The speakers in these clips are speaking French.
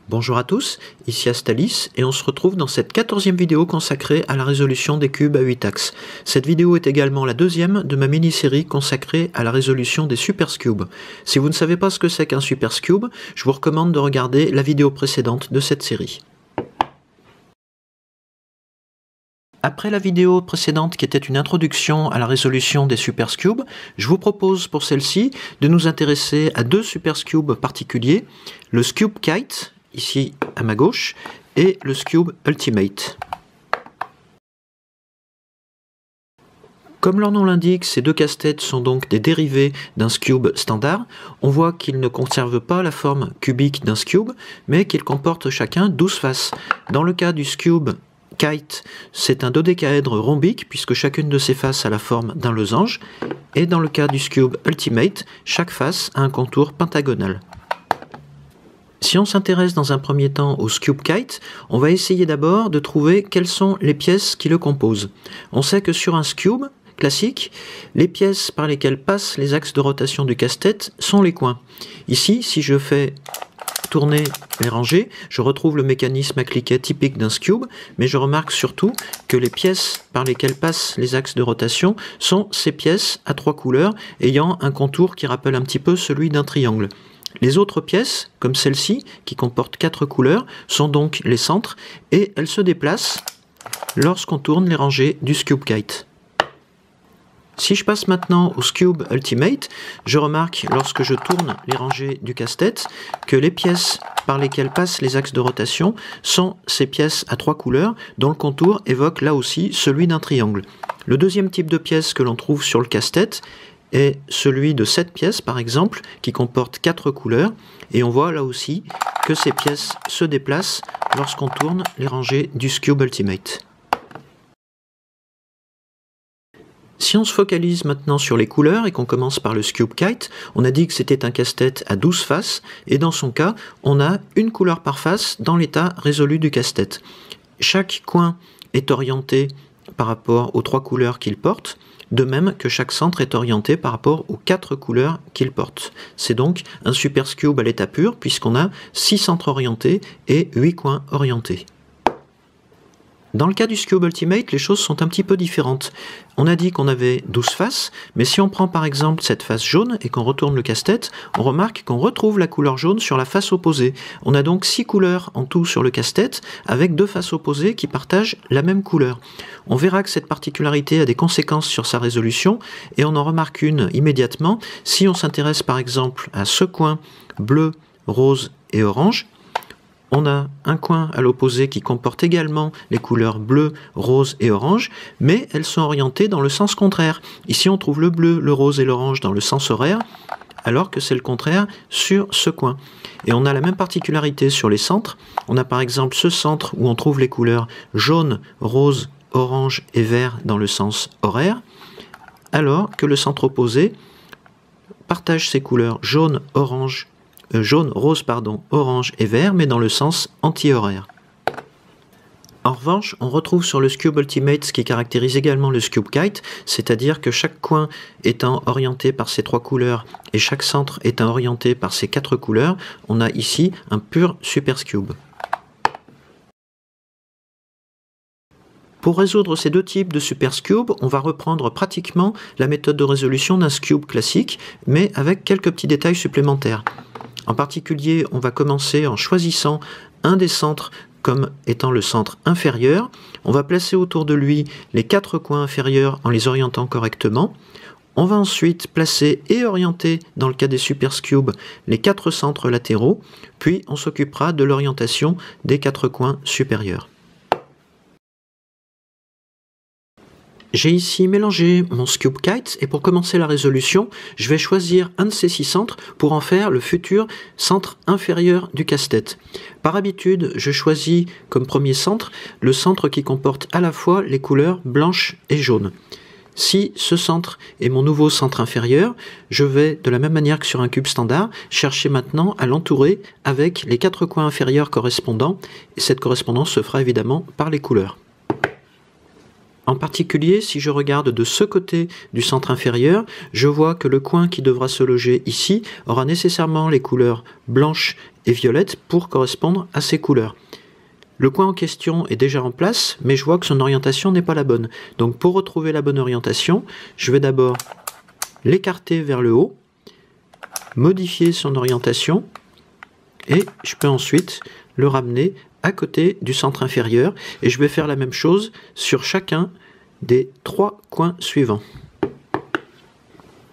Bonjour à tous, ici Astalis et on se retrouve dans cette 14e vidéo consacrée à la résolution des cubes à 8 axes. Cette vidéo est également la deuxième de ma mini-série consacrée à la résolution des supercubes. Si vous ne savez pas ce que c'est qu'un supercube, je vous recommande de regarder la vidéo précédente de cette série. Après la vidéo précédente qui était une introduction à la résolution des supercubes, je vous propose pour celle-ci de nous intéresser à deux supercubes particuliers, le Scube Kite, ici à ma gauche, et le Scube Ultimate. Comme leur nom l'indique, ces deux casse-têtes sont donc des dérivés d'un Scube standard. On voit qu'ils ne conservent pas la forme cubique d'un Scube, mais qu'ils comportent chacun 12 faces. Dans le cas du Scube Kite, c'est un dodécaèdre rhombique puisque chacune de ces faces a la forme d'un losange, et dans le cas du Scube Ultimate, chaque face a un contour pentagonal. Si on s'intéresse dans un premier temps au Scube Kite, on va essayer d'abord de trouver quelles sont les pièces qui le composent. On sait que sur un Scube classique, les pièces par lesquelles passent les axes de rotation du casse-tête sont les coins. Ici, si je fais tourner les rangées, je retrouve le mécanisme à cliquet typique d'un Scube, mais je remarque surtout que les pièces par lesquelles passent les axes de rotation sont ces pièces à 3 couleurs ayant un contour qui rappelle un petit peu celui d'un triangle. Les autres pièces, comme celle-ci, qui comporte 4 couleurs, sont donc les centres et elles se déplacent lorsqu'on tourne les rangées du Scube Kite. Si je passe maintenant au Scube Ultimate, je remarque lorsque je tourne les rangées du casse-tête que les pièces par lesquelles passent les axes de rotation sont ces pièces à 3 couleurs dont le contour évoque là aussi celui d'un triangle. Le deuxième type de pièce que l'on trouve sur le casse-tête est celui de 7 pièces par exemple qui comporte 4 couleurs et on voit là aussi que ces pièces se déplacent lorsqu'on tourne les rangées du Scube Ultimate. Si on se focalise maintenant sur les couleurs et qu'on commence par le Scube Kite, on a dit que c'était un casse-tête à 12 faces et dans son cas, on a une couleur par face dans l'état résolu du casse-tête. Chaque coin est orienté par rapport aux 3 couleurs qu'il porte, de même que chaque centre est orienté par rapport aux 4 couleurs qu'il porte. C'est donc un supercube à l'état pur puisqu'on a 6 centres orientés et 8 coins orientés. Dans le cas du Scube Ultimate, les choses sont un petit peu différentes. On a dit qu'on avait 12 faces, mais si on prend par exemple cette face jaune et qu'on retourne le casse-tête, on remarque qu'on retrouve la couleur jaune sur la face opposée. On a donc 6 couleurs en tout sur le casse-tête, avec 2 faces opposées qui partagent la même couleur. On verra que cette particularité a des conséquences sur sa résolution, et on en remarque une immédiatement. Si on s'intéresse par exemple à ce coin bleu, rose et orange, on a un coin à l'opposé qui comporte également les couleurs bleu, rose et orange, mais elles sont orientées dans le sens contraire. Ici, on trouve le bleu, le rose et l'orange dans le sens horaire, alors que c'est le contraire sur ce coin. Et on a la même particularité sur les centres. On a par exemple ce centre où on trouve les couleurs jaune, rose, orange et vert dans le sens horaire, alors que le centre opposé partage ces couleurs jaune, rose, orange et vert, mais dans le sens anti-horaire. En revanche, on retrouve sur le Scube Ultimate ce qui caractérise également le Scube Kite, c'est-à-dire que chaque coin étant orienté par ces 3 couleurs et chaque centre étant orienté par ces 4 couleurs, on a ici un pur supercube. Pour résoudre ces deux types de supercubes, on va reprendre pratiquement la méthode de résolution d'un Scube classique, mais avec quelques petits détails supplémentaires. En particulier, on va commencer en choisissant un des centres comme étant le centre inférieur. On va placer autour de lui les 4 coins inférieurs en les orientant correctement. On va ensuite placer et orienter, dans le cas des supercubes, les 4 centres latéraux, puis on s'occupera de l'orientation des 4 coins supérieurs. J'ai ici mélangé mon Scube Kite et pour commencer la résolution, je vais choisir un de ces 6 centres pour en faire le futur centre inférieur du casse-tête. Par habitude, je choisis comme premier centre le centre qui comporte à la fois les couleurs blanche et jaune. Si ce centre est mon nouveau centre inférieur, je vais, de la même manière que sur un cube standard, chercher maintenant à l'entourer avec les 4 coins inférieurs correspondants, et cette correspondance se fera évidemment par les couleurs. En particulier, si je regarde de ce côté du centre inférieur, je vois que le coin qui devra se loger ici aura nécessairement les couleurs blanche et violette pour correspondre à ces couleurs. Le coin en question est déjà en place, mais je vois que son orientation n'est pas la bonne. Donc pour retrouver la bonne orientation, je vais d'abord l'écarter vers le haut, modifier son orientation, et je peux ensuite le ramener à côté du centre inférieur, et je vais faire la même chose sur chacun des 3 coins suivants.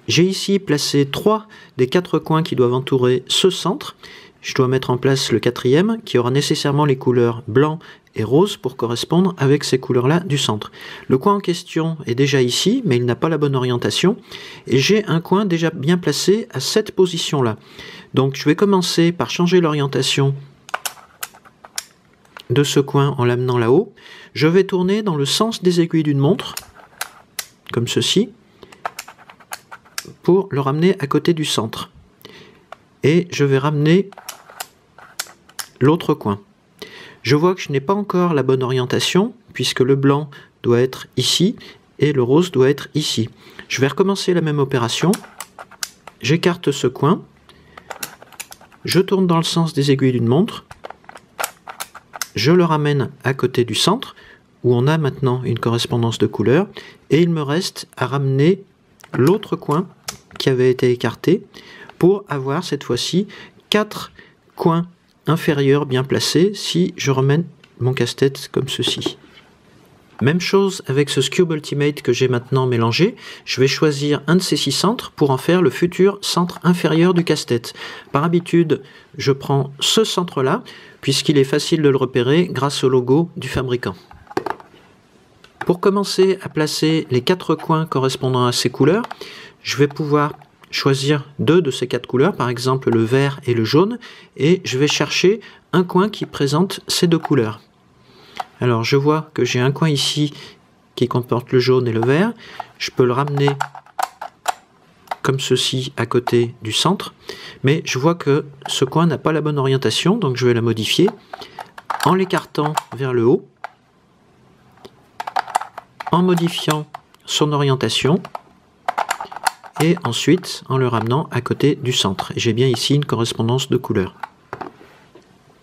J'ai ici placé 3 des 4 coins qui doivent entourer ce centre. Je dois mettre en place le 4e qui aura nécessairement les couleurs blanc et rose pour correspondre avec ces couleurs-là du centre. Le coin en question est déjà ici, mais il n'a pas la bonne orientation. Et j'ai un coin déjà bien placé à cette position-là. Donc je vais commencer par changer l'orientation de ce coin en l'amenant là-haut. Je vais tourner dans le sens des aiguilles d'une montre, comme ceci, pour le ramener à côté du centre. Et je vais ramener l'autre coin. Je vois que je n'ai pas encore la bonne orientation, puisque le blanc doit être ici, et le rose doit être ici. Je vais recommencer la même opération. J'écarte ce coin, je tourne dans le sens des aiguilles d'une montre, je le ramène à côté du centre, où on a maintenant une correspondance de couleurs, et il me reste à ramener l'autre coin qui avait été écarté, pour avoir cette fois-ci 4 coins inférieurs bien placés si je remène mon casse-tête comme ceci. Même chose avec ce Scube Ultimate que j'ai maintenant mélangé, je vais choisir un de ces 6 centres pour en faire le futur centre inférieur du casse-tête. Par habitude, je prends ce centre-là, puisqu'il est facile de le repérer grâce au logo du fabricant. Pour commencer à placer les 4 coins correspondant à ces couleurs, je vais pouvoir choisir 2 de ces 4 couleurs, par exemple le vert et le jaune, et je vais chercher un coin qui présente ces 2 couleurs. Alors je vois que j'ai un coin ici qui comporte le jaune et le vert, je peux le ramener comme ceci à côté du centre, mais je vois que ce coin n'a pas la bonne orientation, donc je vais la modifier en l'écartant vers le haut, en modifiant son orientation, et ensuite en le ramenant à côté du centre. J'ai bien ici une correspondance de couleurs.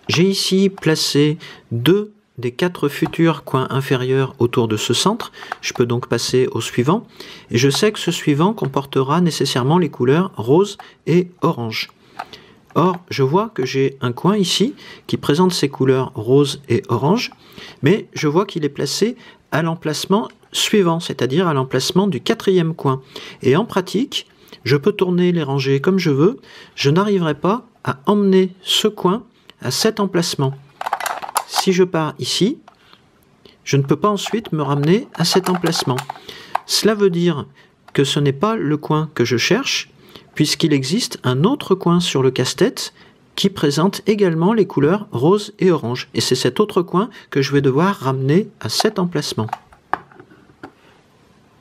J'ai ici placé 2 des 4 futurs coins inférieurs autour de ce centre. Je peux donc passer au suivant. Et je sais que ce suivant comportera nécessairement les couleurs rose et orange. Or, je vois que j'ai un coin ici qui présente ces couleurs rose et orange, mais je vois qu'il est placé à l'emplacement suivant, c'est-à-dire à l'emplacement du 4e coin. Et en pratique, je peux tourner les rangées comme je veux, je n'arriverai pas à emmener ce coin à cet emplacement. Si je pars ici, je ne peux pas ensuite me ramener à cet emplacement. Cela veut dire que ce n'est pas le coin que je cherche, puisqu'il existe un autre coin sur le casse-tête qui présente également les couleurs rose et orange. Et c'est cet autre coin que je vais devoir ramener à cet emplacement.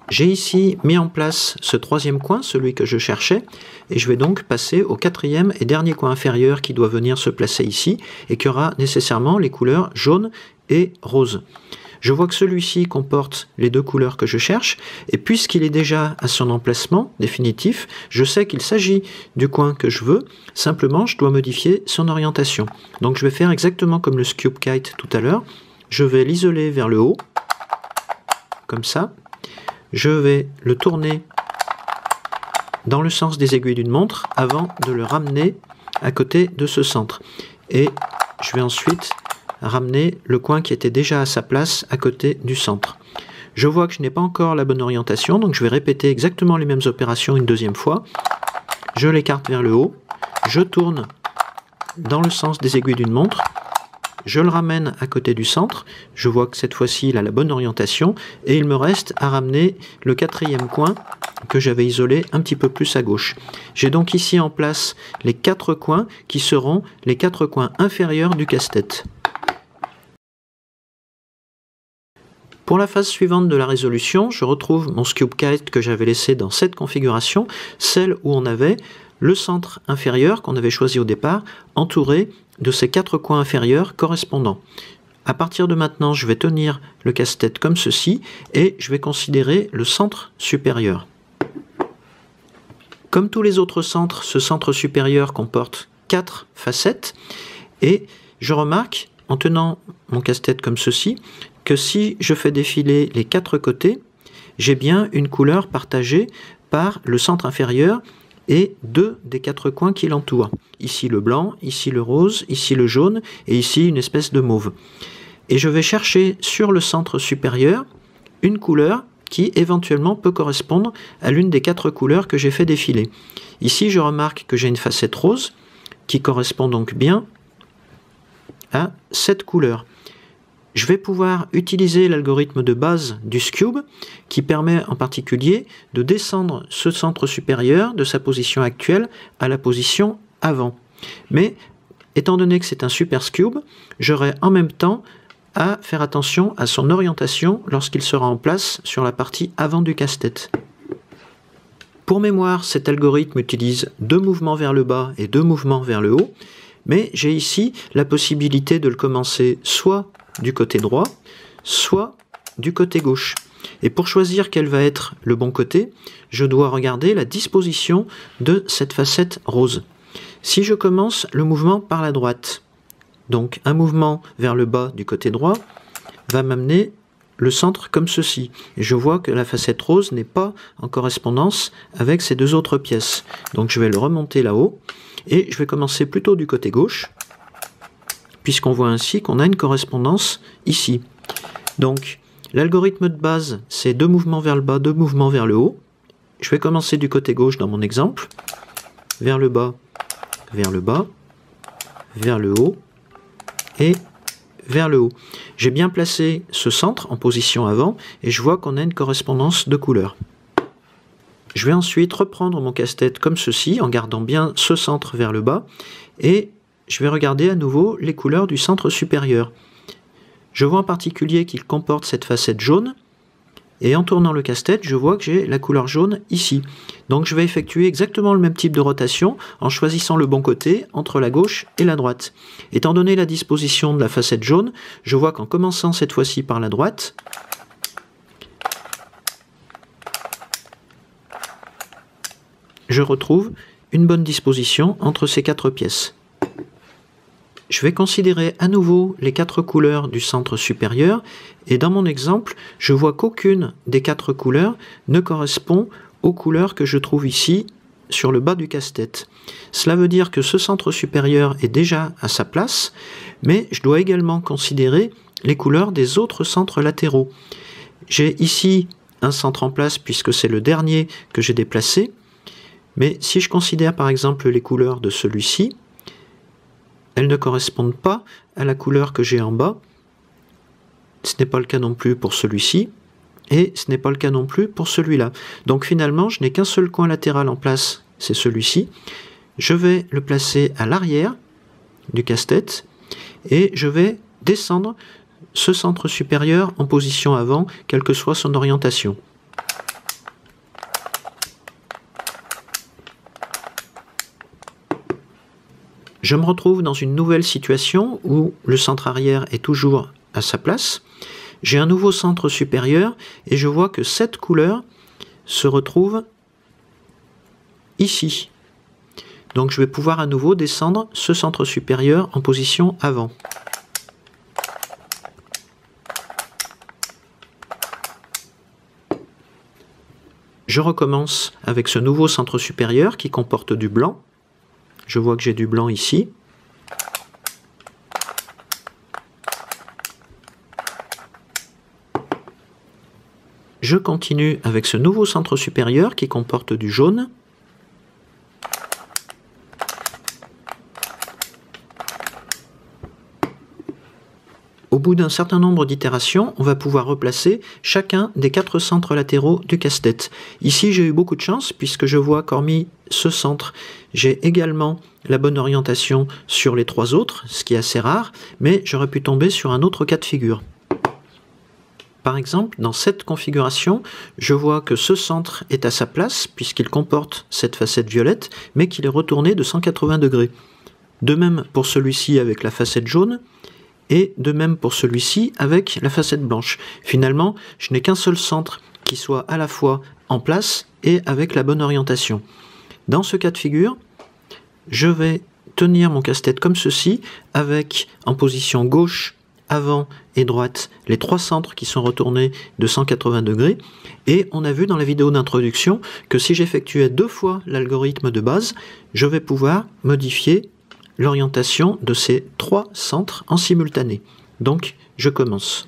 J'ai ici mis en place ce 3e coin, celui que je cherchais, et je vais donc passer au 4e et dernier coin inférieur qui doit venir se placer ici, et qui aura nécessairement les couleurs jaune et rose. Je vois que celui-ci comporte les 2 couleurs que je cherche, et puisqu'il est déjà à son emplacement définitif, je sais qu'il s'agit du coin que je veux, simplement je dois modifier son orientation. Donc je vais faire exactement comme le Scube Kite tout à l'heure, je vais l'isoler vers le haut, comme ça, je vais le tourner dans le sens des aiguilles d'une montre avant de le ramener à côté de ce centre. Et je vais ensuite ramener le coin qui était déjà à sa place à côté du centre. Je vois que je n'ai pas encore la bonne orientation, donc je vais répéter exactement les mêmes opérations une 2e fois. Je l'écarte vers le haut, je tourne dans le sens des aiguilles d'une montre, je le ramène à côté du centre, je vois que cette fois-ci il a la bonne orientation, et il me reste à ramener le 4e coin que j'avais isolé un petit peu plus à gauche. J'ai donc ici en place les 4 coins qui seront les 4 coins inférieurs du casse-tête. Pour la phase suivante de la résolution, je retrouve mon Scube Kite que j'avais laissé dans cette configuration, celle où on avait le centre inférieur qu'on avait choisi au départ, entouré de ces 4 coins inférieurs correspondants. À partir de maintenant, je vais tenir le casse-tête comme ceci et je vais considérer le centre supérieur. Comme tous les autres centres, ce centre supérieur comporte 4 facettes, et je remarque, en tenant mon casse-tête comme ceci, que si je fais défiler les 4 côtés, j'ai bien une couleur partagée par le centre inférieur et 2 des 4 coins qui l'entourent. Ici le blanc, ici le rose, ici le jaune, et ici une espèce de mauve. Et je vais chercher sur le centre supérieur une couleur qui éventuellement peut correspondre à l'une des 4 couleurs que j'ai fait défiler. Ici je remarque que j'ai une facette rose qui correspond donc bien à cette couleur. Je vais pouvoir utiliser l'algorithme de base du Scube qui permet en particulier de descendre ce centre supérieur de sa position actuelle à la position avant. Mais étant donné que c'est un super Scube, j'aurai en même temps à faire attention à son orientation lorsqu'il sera en place sur la partie avant du casse-tête. Pour mémoire, cet algorithme utilise 2 mouvements vers le bas et 2 mouvements vers le haut, mais j'ai ici la possibilité de le commencer soit du côté droit, soit du côté gauche. Et pour choisir quel va être le bon côté, je dois regarder la disposition de cette facette rose. Si je commence le mouvement par la droite, donc un mouvement vers le bas du côté droit va m'amener le centre comme ceci. Et je vois que la facette rose n'est pas en correspondance avec ces 2 autres pièces. Donc je vais le remonter là-haut et je vais commencer plutôt du côté gauche, puisqu'on voit ainsi qu'on a une correspondance ici. Donc l'algorithme de base, c'est 2 mouvements vers le bas, 2 mouvements vers le haut. Je vais commencer du côté gauche dans mon exemple, vers le bas, vers le bas, vers le haut, et vers le haut. J'ai bien placé ce centre en position avant et je vois qu'on a une correspondance de couleurs. Je vais ensuite reprendre mon casse-tête comme ceci en gardant bien ce centre vers le bas et je vais regarder à nouveau les couleurs du centre supérieur. Je vois en particulier qu'il comporte cette facette jaune et en tournant le casse-tête, je vois que j'ai la couleur jaune ici. Donc je vais effectuer exactement le même type de rotation en choisissant le bon côté entre la gauche et la droite. Étant donné la disposition de la facette jaune, je vois qu'en commençant cette fois-ci par la droite, je retrouve une bonne disposition entre ces 4 pièces. Je vais considérer à nouveau les 4 couleurs du centre supérieur et dans mon exemple, je vois qu'aucune des 4 couleurs ne correspond aux couleurs que je trouve ici sur le bas du casse-tête. Cela veut dire que ce centre supérieur est déjà à sa place, mais je dois également considérer les couleurs des autres centres latéraux. J'ai ici un centre en place puisque c'est le dernier que j'ai déplacé, mais si je considère par exemple les couleurs de celui-ci, elles ne correspondent pas à la couleur que j'ai en bas. Ce n'est pas le cas non plus pour celui-ci, et ce n'est pas le cas non plus pour celui-là. Donc finalement, je n'ai qu'un seul coin latéral en place, c'est celui-ci. Je vais le placer à l'arrière du casse-tête, et je vais descendre ce centre supérieur en position avant, quelle que soit son orientation. Je me retrouve dans une nouvelle situation où le centre arrière est toujours à sa place. J'ai un nouveau centre supérieur et je vois que cette couleur se retrouve ici. Donc je vais pouvoir à nouveau descendre ce centre supérieur en position avant. Je recommence avec ce nouveau centre supérieur qui comporte du blanc. Je vois que j'ai du blanc ici. Je continue avec ce nouveau centre supérieur qui comporte du jaune. Au bout d'un certain nombre d'itérations, on va pouvoir replacer chacun des 4 centres latéraux du casse-tête. Ici, j'ai eu beaucoup de chance puisque je vois qu'hormis ce centre, j'ai également la bonne orientation sur les 3 autres, ce qui est assez rare, mais j'aurais pu tomber sur un autre cas de figure. Par exemple, dans cette configuration, je vois que ce centre est à sa place puisqu'il comporte cette facette violette, mais qu'il est retourné de 180 degrés. De même pour celui-ci avec la facette jaune, et de même pour celui-ci avec la facette blanche. Finalement, je n'ai qu'un seul centre qui soit à la fois en place et avec la bonne orientation. Dans ce cas de figure, je vais tenir mon casse-tête comme ceci, avec en position gauche, avant et droite, les trois centres qui sont retournés de 180 degrés. Et on a vu dans la vidéo d'introduction que si j'effectuais 2 fois l'algorithme de base, je vais pouvoir modifier l'orientation de ces 3 centres en simultané. Donc, je commence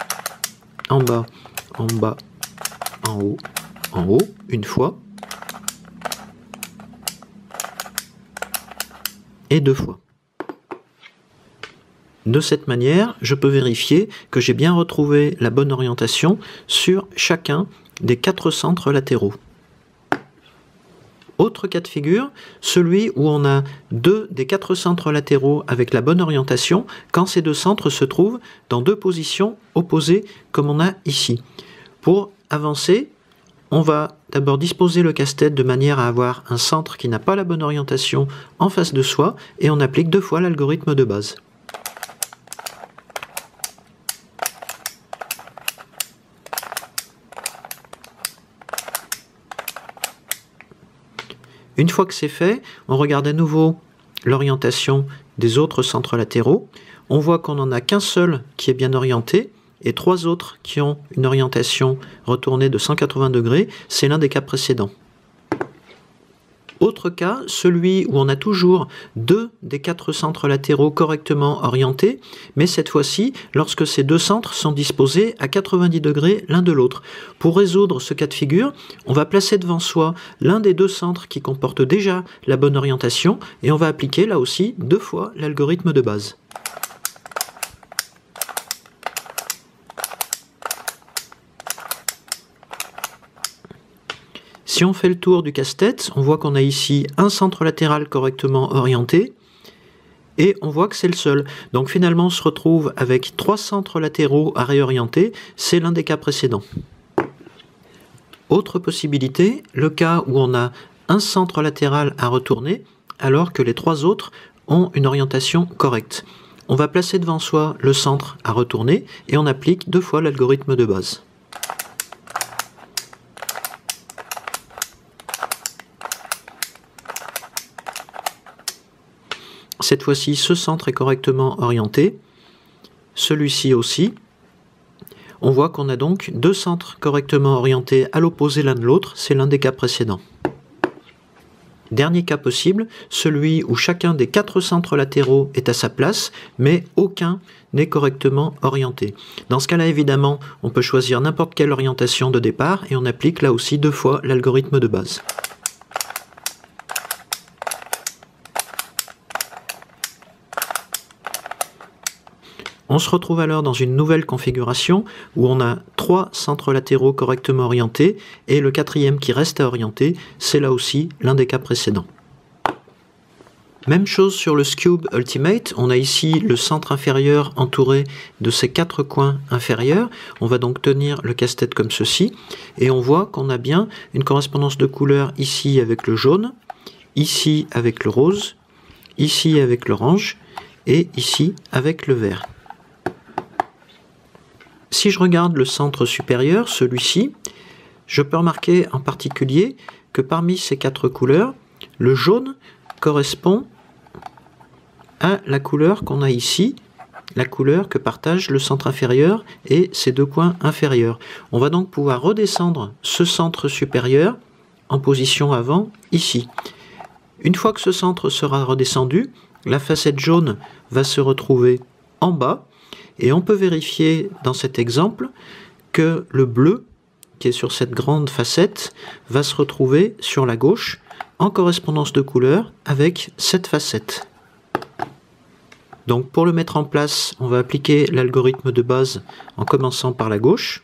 en bas, en bas, en haut, une fois, et 2 fois. De cette manière, je peux vérifier que j'ai bien retrouvé la bonne orientation sur chacun des 4 centres latéraux. Autre cas de figure, celui où on a 2 des 4 centres latéraux avec la bonne orientation, quand ces 2 centres se trouvent dans 2 positions opposées comme on a ici. Pour avancer, on va d'abord disposer le casse-tête de manière à avoir un centre qui n'a pas la bonne orientation en face de soi, et on applique 2 fois l'algorithme de base. Une fois que c'est fait, on regarde à nouveau l'orientation des autres centres latéraux. On voit qu'on n'en a qu'un seul qui est bien orienté et 3 autres qui ont une orientation retournée de 180 degrés. C'est l'un des cas précédents. Autre cas, celui où on a toujours 2 des 4 centres latéraux correctement orientés, mais cette fois-ci, lorsque ces 2 centres sont disposés à 90 degrés l'un de l'autre. Pour résoudre ce cas de figure, on va placer devant soi l'un des 2 centres qui comporte déjà la bonne orientation, et on va appliquer là aussi 2 fois l'algorithme de base. Si on fait le tour du casse-tête, on voit qu'on a ici un centre latéral correctement orienté, et on voit que c'est le seul. Donc finalement, on se retrouve avec 3 centres latéraux à réorienter, c'est l'un des cas précédents. Autre possibilité, le cas où on a un centre latéral à retourner, alors que les 3 autres ont une orientation correcte. On va placer devant soi le centre à retourner, et on applique 2 fois l'algorithme de base. Cette fois-ci, ce centre est correctement orienté, celui-ci aussi. On voit qu'on a donc 2 centres correctement orientés à l'opposé l'un de l'autre, c'est l'un des cas précédents. Dernier cas possible, celui où chacun des 4 centres latéraux est à sa place, mais aucun n'est correctement orienté. Dans ce cas-là, évidemment, on peut choisir n'importe quelle orientation de départ, et on applique là aussi 2 fois l'algorithme de base. On se retrouve alors dans une nouvelle configuration où on a 3 centres latéraux correctement orientés et le 4e qui reste à orienter, c'est là aussi l'un des cas précédents. Même chose sur le Scube Ultimate, on a ici le centre inférieur entouré de ces 4 coins inférieurs. On va donc tenir le casse-tête comme ceci et on voit qu'on a bien une correspondance de couleurs ici avec le jaune, ici avec le rose, ici avec l'orange et ici avec le vert. Si je regarde le centre supérieur, celui-ci, je peux remarquer en particulier que parmi ces 4 couleurs, le jaune correspond à la couleur qu'on a ici, la couleur que partage le centre inférieur et ses 2 coins inférieurs. On va donc pouvoir redescendre ce centre supérieur en position avant, ici. Une fois que ce centre sera redescendu, la facette jaune va se retrouver en bas, et on peut vérifier dans cet exemple que le bleu, qui est sur cette grande facette, va se retrouver sur la gauche en correspondance de couleur avec cette facette. Donc pour le mettre en place, on va appliquer l'algorithme de base en commençant par la gauche.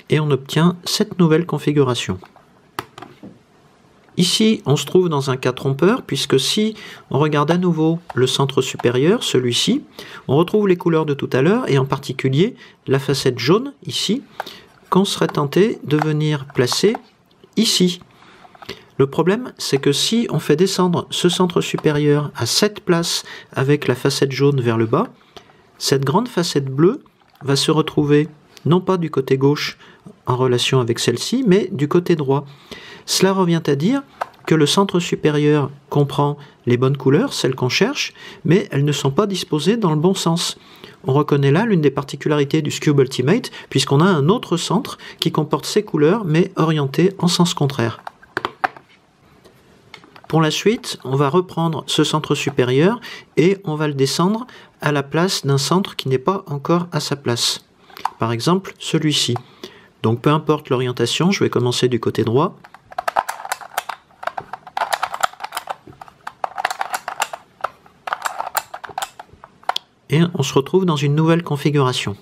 Et on obtient cette nouvelle configuration. Ici, on se trouve dans un cas trompeur, puisque si on regarde à nouveau le centre supérieur, celui-ci, on retrouve les couleurs de tout à l'heure, et en particulier la facette jaune, ici, qu'on serait tenté de venir placer ici. Le problème, c'est que si on fait descendre ce centre supérieur à cette place avec la facette jaune vers le bas, cette grande facette bleue va se retrouver non pas du côté gauche en relation avec celle-ci, mais du côté droit. Cela revient à dire que le centre supérieur comprend les bonnes couleurs, celles qu'on cherche, mais elles ne sont pas disposées dans le bon sens. On reconnaît là l'une des particularités du Scube Ultimate, puisqu'on a un autre centre qui comporte ces couleurs, mais orienté en sens contraire. Pour la suite, on va reprendre ce centre supérieur et on va le descendre à la place d'un centre qui n'est pas encore à sa place. Par exemple, celui-ci. Donc peu importe l'orientation, je vais commencer du côté droit. Et on se retrouve dans une nouvelle configuration.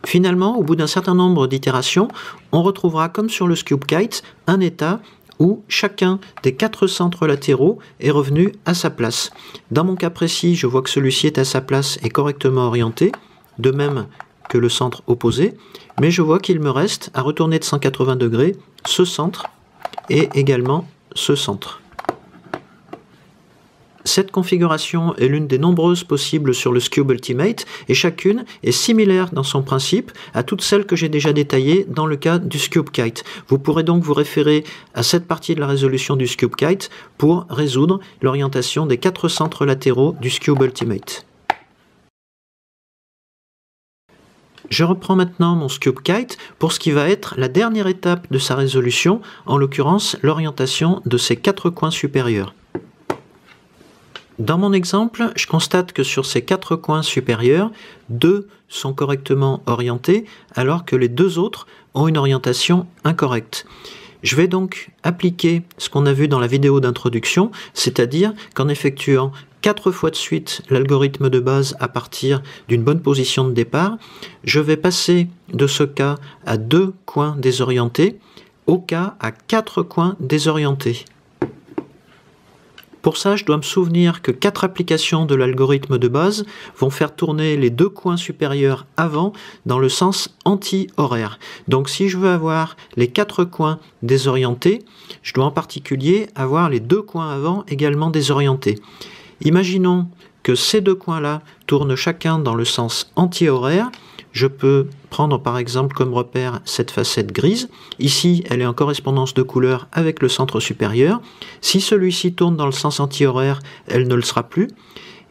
Finalement, au bout d'un certain nombre d'itérations, on retrouvera, comme sur le Scube Kite, un état où chacun des 4 centres latéraux est revenu à sa place. Dans mon cas précis, je vois que celui-ci est à sa place et correctement orienté, de même que le centre opposé, mais je vois qu'il me reste à retourner de 180 degrés ce centre et également ce centre. Cette configuration est l'une des nombreuses possibles sur le Scube Ultimate et chacune est similaire dans son principe à toutes celles que j'ai déjà détaillées dans le cas du Scube Kite. Vous pourrez donc vous référer à cette partie de la résolution du Scube Kite pour résoudre l'orientation des 4 centres latéraux du Scube Ultimate. Je reprends maintenant mon Scube Kite pour ce qui va être la dernière étape de sa résolution, en l'occurrence l'orientation de ses 4 coins supérieurs. Dans mon exemple, je constate que sur ces 4 coins supérieurs, 2 sont correctement orientés, alors que les 2 autres ont une orientation incorrecte. Je vais donc appliquer ce qu'on a vu dans la vidéo d'introduction, c'est-à-dire qu'en effectuant 4 fois de suite l'algorithme de base à partir d'une bonne position de départ, je vais passer de ce cas à 2 coins désorientés au cas à 4 coins désorientés. Pour ça, je dois me souvenir que 4 applications de l'algorithme de base vont faire tourner les 2 coins supérieurs avant dans le sens anti-horaire. Donc si je veux avoir les 4 coins désorientés, je dois en particulier avoir les 2 coins avant également désorientés. Imaginons que ces 2 coins-là tournent chacun dans le sens anti-horaire. Je peux prendre par exemple comme repère cette facette grise. Ici, elle est en correspondance de couleur avec le centre supérieur. Si celui-ci tourne dans le sens anti-horaire, elle ne le sera plus.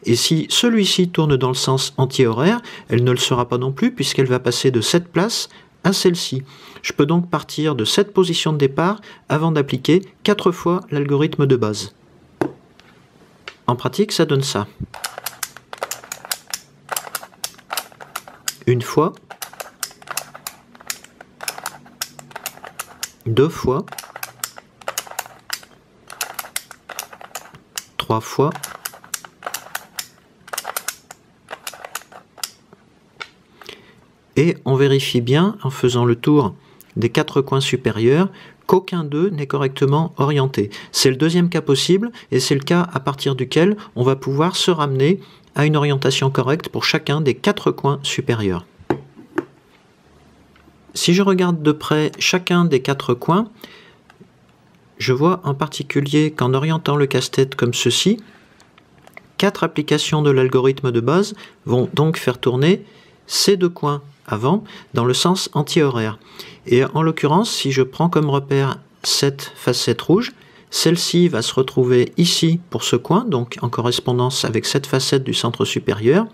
Et si celui-ci tourne dans le sens anti-horaire, elle ne le sera pas non plus puisqu'elle va passer de cette place à celle-ci. Je peux donc partir de cette position de départ avant d'appliquer 4 fois l'algorithme de base. En pratique, ça donne ça. Une fois, 2 fois, 3 fois, et on vérifie bien en faisant le tour des 4 coins supérieurs qu'aucun d'eux n'est correctement orienté. C'est le deuxième cas possible et c'est le cas à partir duquel on va pouvoir se ramener à une orientation correcte pour chacun des 4 coins supérieurs. Si je regarde de près chacun des 4 coins, je vois en particulier qu'en orientant le casse-tête comme ceci, 4 applications de l'algorithme de base vont donc faire tourner ces 2 coins avant dans le sens anti-horaire. Et en l'occurrence, si je prends comme repère cette facette rouge, celle-ci va se retrouver ici pour ce coin, donc en correspondance avec cette facette du centre supérieur,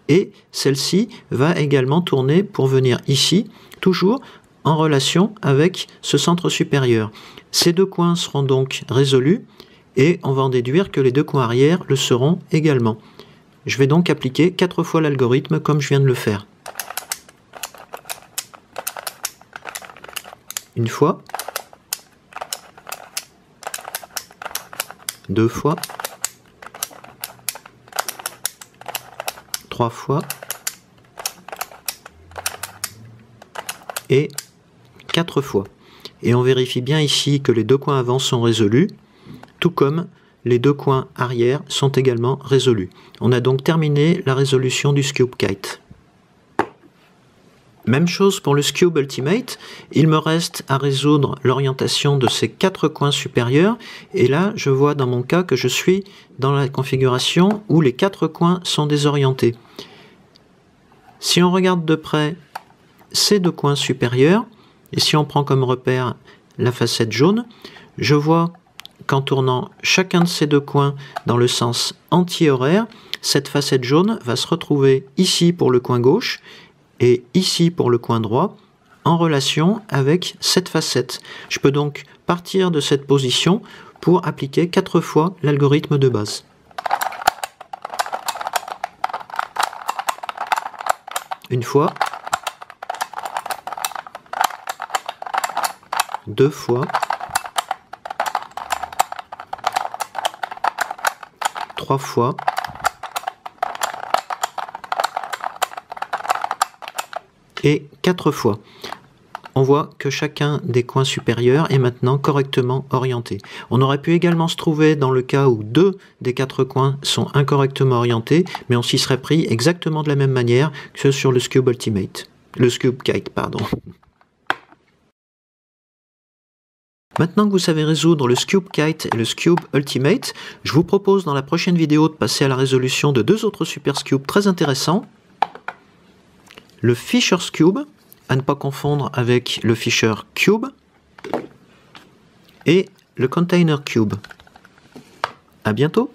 et celle-ci va également tourner pour venir ici, toujours en relation avec ce centre supérieur. Ces 2 coins seront donc résolus, et on va en déduire que les 2 coins arrière le seront également. Je vais donc appliquer 4 fois l'algorithme comme je viens de le faire. Une fois, 2 fois, 3 fois et 4 fois. Et on vérifie bien ici que les 2 coins avant sont résolus, tout comme les 2 coins arrière sont également résolus. On a donc terminé la résolution du Scube Kite. Même chose pour le Scube Ultimate, il me reste à résoudre l'orientation de ces 4 coins supérieurs, et là je vois dans mon cas que je suis dans la configuration où les 4 coins sont désorientés. Si on regarde de près ces deux coins supérieurs, et si on prend comme repère la facette jaune, je vois qu'en tournant chacun de ces deux coins dans le sens anti-horaire, cette facette jaune va se retrouver ici pour le coin gauche et ici pour le coin droit, en relation avec cette facette. Je peux donc partir de cette position pour appliquer 4 fois l'algorithme de base. Une fois, 2 fois, 3 fois, et 4 fois. On voit que chacun des coins supérieurs est maintenant correctement orienté. On aurait pu également se trouver dans le cas où 2 des 4 coins sont incorrectement orientés, mais on s'y serait pris exactement de la même manière que sur le Scube Ultimate. Le Scube Kite, pardon. Maintenant que vous savez résoudre le Scube Kite et le Scube Ultimate, je vous propose dans la prochaine vidéo de passer à la résolution de 2 autres Super Scubes très intéressants. Le Fisher's Cube, à ne pas confondre avec le Fisher Cube, et le Container Cube. À bientôt!